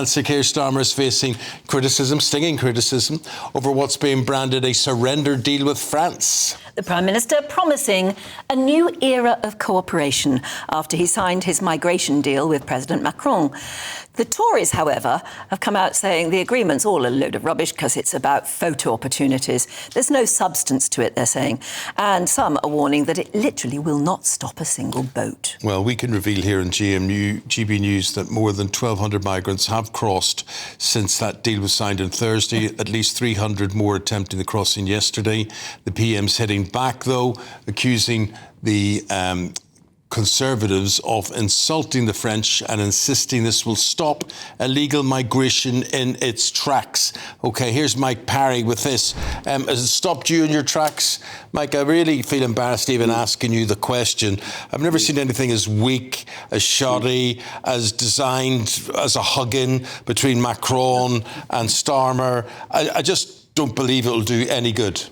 Sir Keir Starmer is facing criticism, stinging criticism, over what's being branded a surrender deal with France. The Prime Minister promising a new era of cooperation after he signed his migration deal with President Macron. The Tories, however, have come out saying the agreement's all a load of rubbish because it's about photo opportunities. There's no substance to it, they're saying. And some are warning that it literally will not stop a single boat. Well, we can reveal here in GB News that more than 1,200 migrants have crossed since that deal was signed on Thursday. At least 300 more attempting the crossing yesterday. The PM's heading back, though, accusing the Conservatives of insulting the French and insisting this will stop illegal migration in its tracks. OK, here's Mike Parry with this. Has it stopped you in your tracks? Mike, I really feel embarrassed even asking you the question. I've never seen anything as weak, as shoddy, as designed as a hugging between Macron and Starmer. I just don't believe it'll do any good.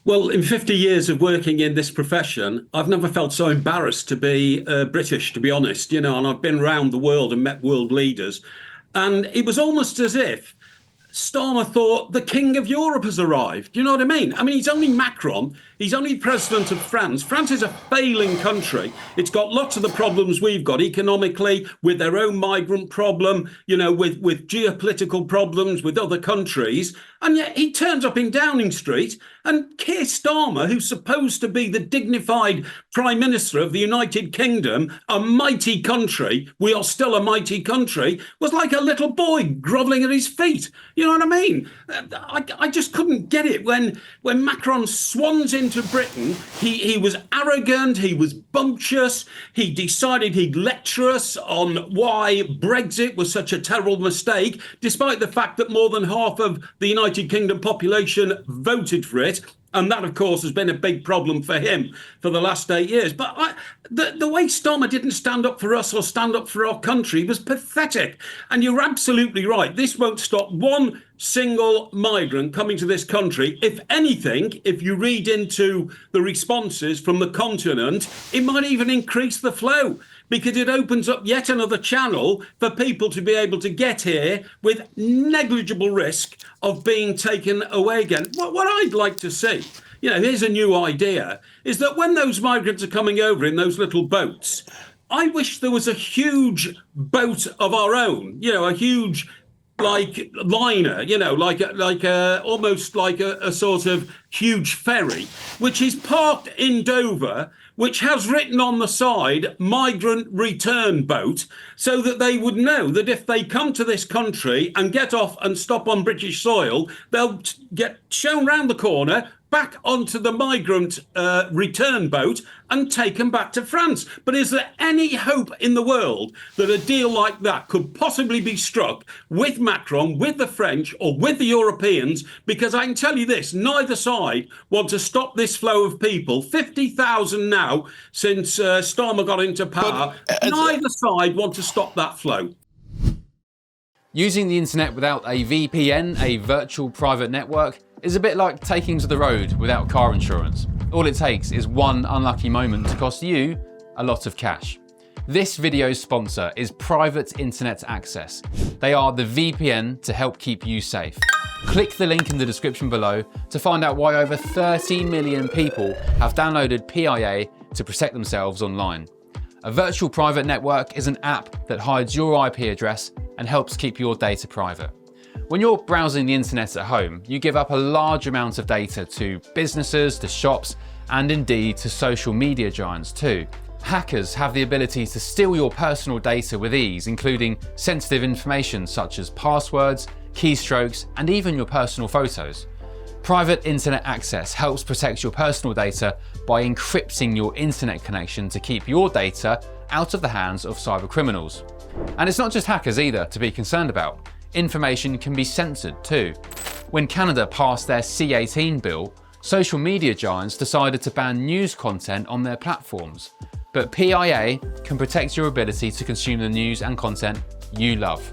Well, in 50 years of working in this profession, I've never felt so embarrassed to be British, to be honest, and I've been around the world and met world leaders. And it was almost as if Starmer thought the king of Europe has arrived. Do you know what I mean? I mean, he's only Macron. He's only president of France. France is a failing country. It's got lots of the problems we've got economically, with their own migrant problem, with geopolitical problems with other countries. And yet he turns up in Downing Street, and Keir Starmer, who's supposed to be the dignified Prime Minister of the United Kingdom, a mighty country, we are still a mighty country, was like a little boy grovelling at his feet. You know what I mean? I just couldn't get it. When Macron swans into Britain, he was arrogant, he was bumptious, he decided he'd lecture us on why Brexit was such a terrible mistake, despite the fact that more than half of the United Kingdom population voted for it. And that, of course, has been a big problem for him for the last 8 years. But the way Starmer didn't stand up for us or stand up for our country was pathetic. And you're absolutely right. This won't stop one single migrant coming to this country. If anything, if you read into the responses from the continent, it might even increase the flow, because it opens up yet another channel for people to be able to get here with negligible risk of being taken away again. What I'd like to see, here's a new idea, is that when those migrants are coming over in those little boats, I wish there was a huge boat of our own, a huge liner, almost like a sort of huge ferry, which is parked in Dover, which has written on the side, migrant return boat, so that they would know that if they come to this country and get off and stop on British soil, they'll get shown round the corner, back onto the migrant return boat and taken back to France. But is there any hope in the world that a deal like that could possibly be struck with Macron, with the French, or with the Europeans? Because I can tell you this, neither side want to stop this flow of people. 50,000 now since Starmer got into power. Neither side want to stop that flow. Using the internet without a VPN, a virtual private network, is a bit like taking to the road without car insurance. All it takes is one unlucky moment to cost you a lot of cash. This video's sponsor is Private Internet Access. They are the VPN to help keep you safe. Click the link in the description below to find out why over 30 million people have downloaded PIA to protect themselves online. A virtual private network is an app that hides your IP address and helps keep your data private. When you're browsing the internet at home, you give up a large amount of data to businesses, to shops, and indeed to social media giants too. Hackers have the ability to steal your personal data with ease, including sensitive information such as passwords, keystrokes, and even your personal photos. Private Internet Access helps protect your personal data by encrypting your internet connection to keep your data out of the hands of cyber criminals. And it's not just hackers either to be concerned about. Information can be censored too. When Canada passed their C-18 bill, social media giants decided to ban news content on their platforms. But PIA can protect your ability to consume the news and content you love.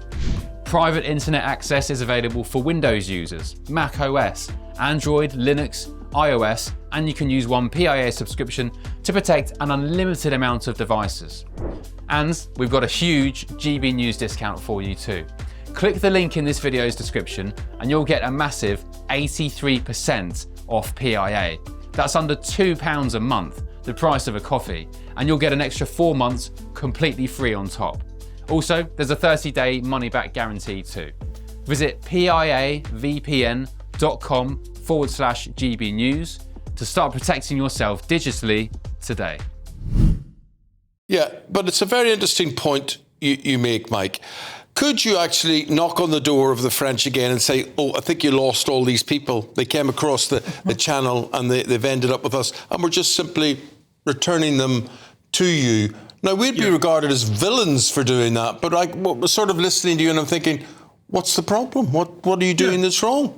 Private Internet Access is available for Windows users, Mac OS, Android, Linux, iOS, and you can use one PIA subscription to protect an unlimited amount of devices. And we've got a huge GB News discount for you too. Click the link in this video's description and you'll get a massive 83% off PIA. That's under £2 a month, the price of a coffee, and you'll get an extra 4 months completely free on top. Also, there's a 30-day money-back guarantee too. Visit piavpn.com/GB News to start protecting yourself digitally today. Yeah, but it's a very interesting point you make, Mike. Could you actually knock on the door of the French again and say, oh, I think you lost all these people. They came across the channel and they've ended up with us, and we're just simply returning them to you. Now, we'd be regarded as villains for doing that, but I was sort of listening to you and I'm thinking, what's the problem? What are you doing that's wrong?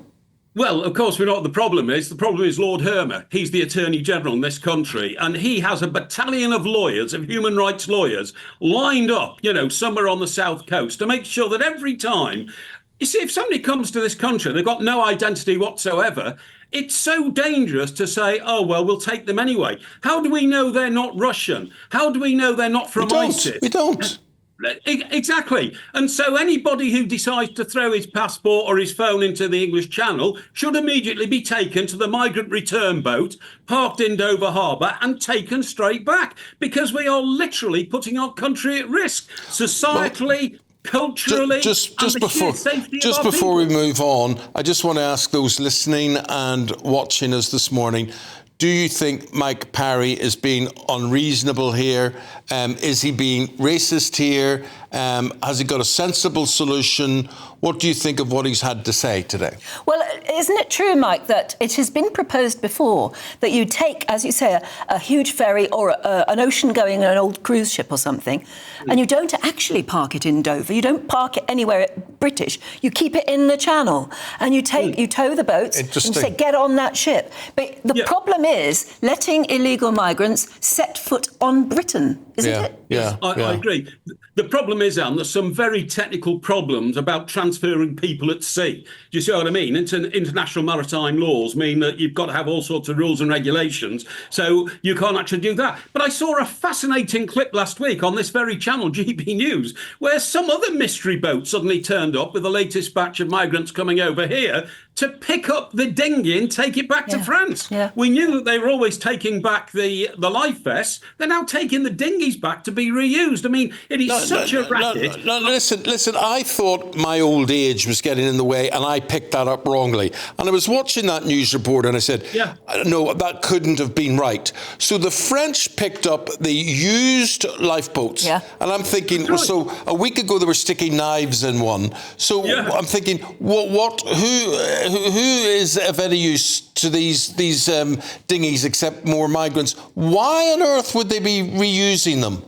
Well, of course, we know what the problem is. The problem is Lord Hermer. He's the Attorney General in this country, and he has a battalion of lawyers, of human rights lawyers, lined up, somewhere on the south coast to make sure that every time, you see, if somebody comes to this country, they've got no identity whatsoever, it's so dangerous to say, oh, well, we'll take them anyway. How do we know they're not Russian? How do we know they're not from ISIS? We don't. Exactly. And so anybody who decides to throw his passport or his phone into the English Channel should immediately be taken to the migrant return boat, parked in Dover Harbour and taken straight back, because we are literally putting our country at risk, societally, culturally, just before we move on, I just want to ask those listening and watching us this morning, do you think Mike Parry is being unreasonable here? Is he being racist here? Has he got a sensible solution? What do you think of what he's had to say today? Well, isn't it true, Mike, that it has been proposed before that you take, as you say, a huge ferry or an ocean-going an old cruise ship or something, and you don't actually park it in Dover. You don't park it anywhere British. You keep it in the Channel, and you tow the boats and say, get on that ship. But the problem is letting illegal migrants set foot on Britain, isn't it? Yeah, I agree. The problem is, Anne, there's some very technical problems about transferring people at sea. Do you see what I mean? International maritime laws mean that you've got to have all sorts of rules and regulations, so you can't actually do that. But I saw a fascinating clip last week on this very channel, GB News, where some other mystery boat suddenly turned up with the latest batch of migrants coming over here to pick up the dinghy and take it back to France. Yeah. We knew that they were always taking back the life vests. They're now taking the dinghies back to be reused. I mean, it is such a racket. Listen, I thought my old age was getting in the way and I picked that up wrongly. And I was watching that news report and I said, no, that couldn't have been right. So the French picked up the used lifeboats. Yeah. And I'm thinking, so a week ago they were sticking knives in one. So I'm thinking, who is of any use to these dinghies except more migrants? Why on earth would they be reusing them?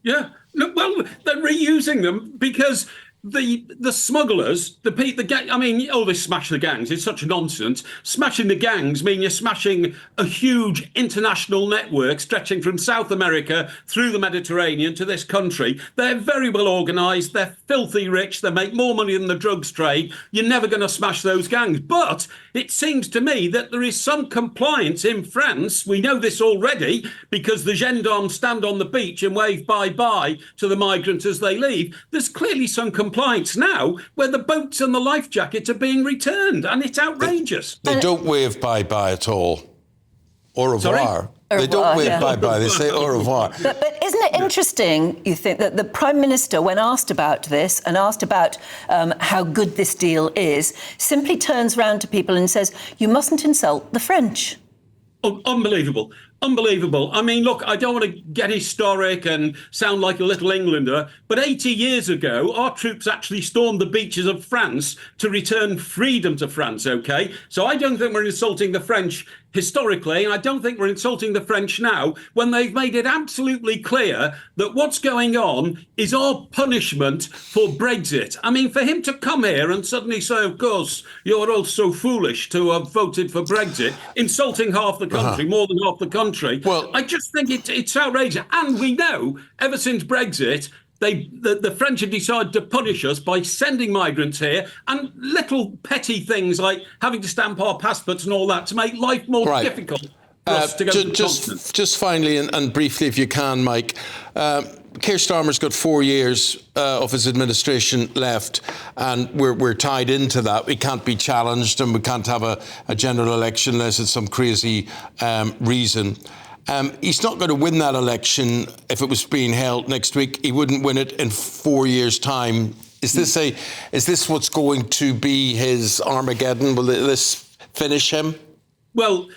Yeah, well, they're reusing them because the smugglers, they smash the gangs. It's such nonsense. Smashing the gangs mean you're smashing a huge international network stretching from South America through the Mediterranean to this country. They're very well organised. They're filthy rich. They make more money than the drugs trade. You're never going to smash those gangs. But it seems to me that there is some compliance in France. We know this already because the gendarmes stand on the beach and wave bye-bye to the migrants as they leave. There's clearly some compliance now where the boats and the life jackets are being returned, and it's outrageous. They don't wave bye-bye at all. Au revoir. Sorry? They don't wave bye-bye, they say au revoir. But isn't it interesting, you think, that the Prime Minister, when asked about this and asked about how good this deal is, simply turns round to people and says, you mustn't insult the French. Oh, unbelievable. Unbelievable. I mean, look, I don't want to get historic and sound like a little Englander, but 80 years ago, our troops actually stormed the beaches of France to return freedom to France, OK? So I don't think we're insulting the French historically, and I don't think we're insulting the French now when they've made it absolutely clear that what's going on is our punishment for Brexit. I mean, for him to come here and suddenly say, of course, you're all so foolish to have voted for Brexit, insulting half the country, more than half the country. Well, I just think it's outrageous. And we know, ever since Brexit, the French have decided to punish us by sending migrants here and little petty things like having to stamp our passports and all that to make life more difficult. for us to go to the continent. Just finally and briefly, if you can, Mike, Keir Starmer's got 4 years of his administration left, and we're tied into that. We can't be challenged, and we can't have a general election unless it's some crazy reason. He's not going to win that election if it was being held next week. He wouldn't win it in 4 years' time. Is this what's going to be his Armageddon? Will this finish him? Well,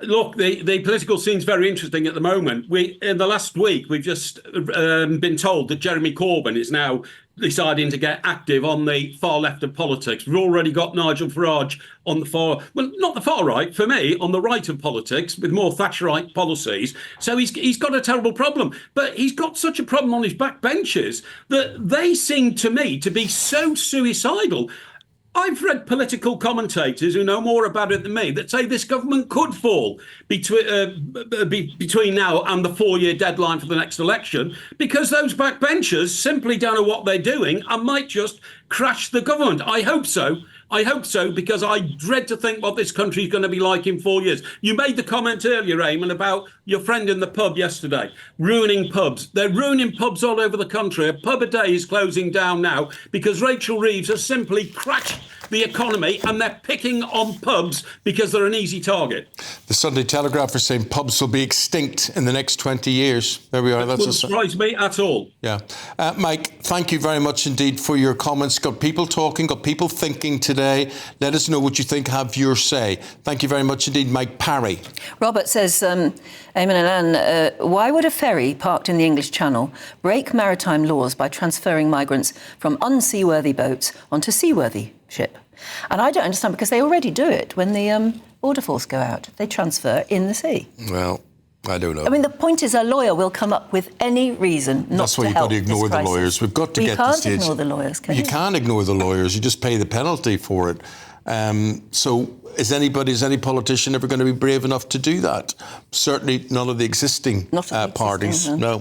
look, the political scene's very interesting at the moment. In the last week, we've just been told that Jeremy Corbyn is now deciding to get active on the far left of politics. We've already got Nigel Farage on the far, well, not the far right, for me, on the right of politics with more Thatcherite policies. So he's got a terrible problem. But he's got such a problem on his backbenchers that they seem to me to be so suicidal. I've read political commentators who know more about it than me that say this government could fall between now and the 4-year deadline for the next election because those backbenchers simply don't know what they're doing and might just crash the government. I hope so. I hope so, because I dread to think what this country is going to be like in 4 years. You made the comment earlier, Eamon, about your friend in the pub yesterday, ruining pubs. They're ruining pubs all over the country. A pub a day is closing down now because Rachel Reeves has simply crashed the economy, and they're picking on pubs because they're an easy target. The Sunday Telegraph are saying pubs will be extinct in the next 20 years. There we are. That wouldn't surprise me at all. Yeah. Mike, thank you very much indeed for your comments. Got people talking, got people thinking today. Let us know what you think. Have your say. Thank you very much indeed, Mike Parry. Robert says, Eamon and Anne, why would a ferry parked in the English Channel break maritime laws by transferring migrants from unseaworthy boats onto seaworthy ship? And I don't understand, because they already do it when the border force go out. They transfer in the sea. Well, I don't know. I mean, the point is a lawyer will come up with any reason not That's why you've got to ignore the lawyers. We've got to get to the stage. You can't ignore the lawyers, can you? You can't ignore the lawyers. You just pay the penalty for it. So is any politician ever going to be brave enough to do that? Certainly none of the existing parties. No.